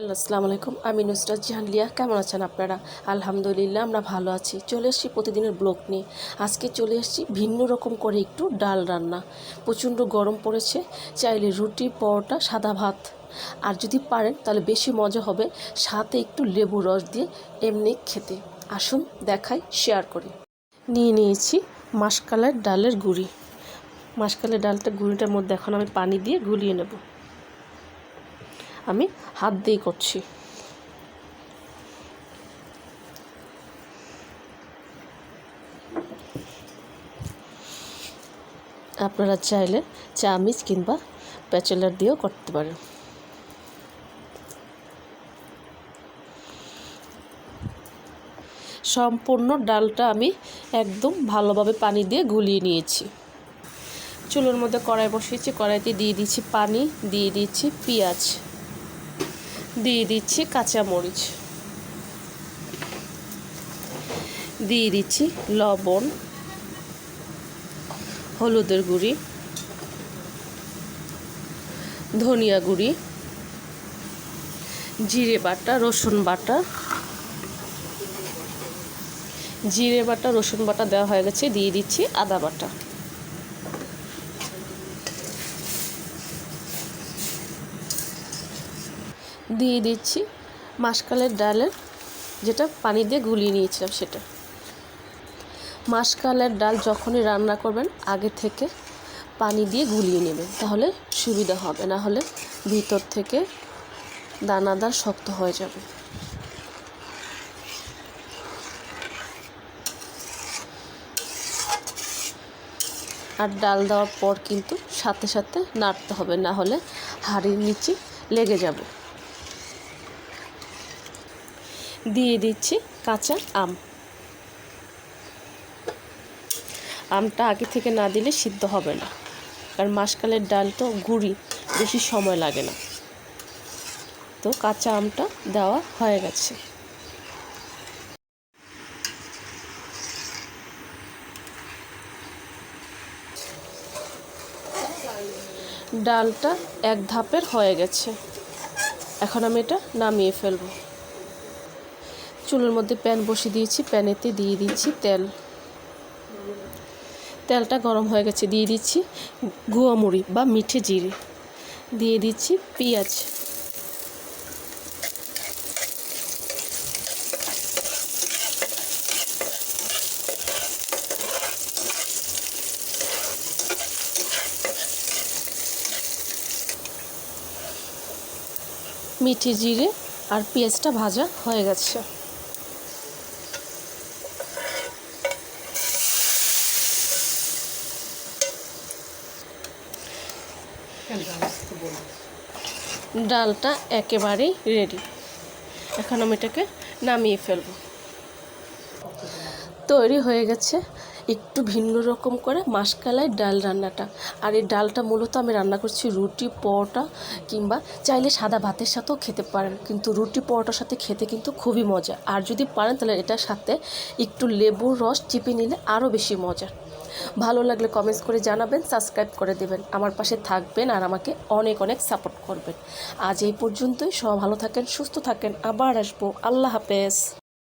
Hello, আসসালামু আলাইকুম। আমি নুসরাত জাহান লিয়া। কেমন আছেন আপনারা? আলহামদুলিল্লাহ, আমরা ভালো আছি। চলে এসেছি প্রতিদিনের ব্লগ নিয়ে। আজকে চলে এসেছি ভিন্ন রকম করে একটু ডাল রান্না। প্রচণ্ড গরম পড়েছে, চাইলে রুটি, পরোটা, সাদা ভাত, আর যদি পারেন তাহলে বেশি মজা হবে সাথে একটু লেবু রস দিয়ে এমনি খেতে। আসুন দেখাই, শেয়ার করি। নিয়েছি মাসকলাই ডালের গুঁড়ি। মাসকলাই ডালটা গুঁড়িটার মধ্যে এখন আমি পানি দিয়ে গুলিয়ে নেব। আমি হাত দিয়ে করছি। আপনারা চাইলে চামিচ কিংবা প্যাচেলার দিয়েও করতে পারেন। সম্পূর্ণ ডালটা আমি একদম ভালোভাবে পানি দিয়ে গুলিয়ে নিয়েছি। চুলোর মধ্যে কড়াই বসিয়েছি, কড়াইতে দিয়ে দিচ্ছি পানি, দিয়ে দিচ্ছি পেঁয়াজ, দিয়ে দিচ্ছি কাঁচামরিচ, দিয়ে দিচ্ছি লবণ, হলুদের গুঁড়ি, ধনিয়া গুঁড়ি, জিরে বাটা, রসুন বাটা। জিরে বাটা, রসুন বাটা দেওয়া হয়ে গেছে, দিয়ে দিচ্ছি আদা বাটা। দিয়ে দিচ্ছি মাসকলাইয়ের ডালের যেটা পানি দিয়ে গুলিয়ে নিয়েছিলাম সেটা। মাসকলাইয়ের ডাল যখনই রান্না করবেন আগে থেকে পানি দিয়ে গুলিয়ে নেবেন, তাহলে সুবিধা হবে, না হলে ভিতর থেকে দানাদার শক্ত হয়ে যাবে। আর ডাল দেওয়ার পর কিন্তু সাথে সাথে নাড়তে হবে, না হলে হাঁড়ির নিচে লেগে যাবে। দিয়ে দিচ্ছি কাঁচা আম। আমটা আগে থেকে না দিলে সিদ্ধ হবে না, কারণ মাসকলাইয়ের ডাল তো গুঁড়ি, বেশি সময় লাগে না। তো কাঁচা আমটা দেওয়া হয়ে গেছে। ডালটা এক ধাপের হয়ে গেছে, এখন আমি এটা নামিয়ে ফেলব। চুলোর মধ্যে প্যান বসিয়ে দিয়েছি, প্যানেতে দিয়ে দিচ্ছি তেল। তেলটা গরম হয়ে গেছে, দিয়ে দিচ্ছি গুঁড়োমুড়ি বা মিঠে জিরে, দিয়ে দিচ্ছি পেঁয়াজ, মিঠে জিরে আর পেঁয়াজটা ভাজা হয়ে গেছে। ডালটা একেবারেই রেডি, এখন আমি এটাকে নামিয়ে ফেলব। তৈরি হয়ে গেছে একটু ভিন্ন রকম করে মাসকলাইয়ের ডাল রান্নাটা। আর এই ডালটা মূলত আমি রান্না করছি রুটি, পরোটা কিংবা চাইলে সাদা ভাতের সাথেও খেতে পারেন, কিন্তু রুটি পরোটার সাথে খেতে কিন্তু খুবই মজা। আর যদি পারেন তাহলে এটার সাথে একটু লেবুর রস চিপে নিলে আরও বেশি মজা। ভালো লাগলে কমেন্টস করে জানাবেন, সাবস্ক্রাইব করে দেবেন, আমার পাশে থাকবেন আর আমাকে অনেক অনেক সাপোর্ট করবেন। আজ এই পর্যন্তই। সবাই ভালো থাকেন, সুস্থ থাকেন, আবার আসবো। আল্লাহ হাফেজ।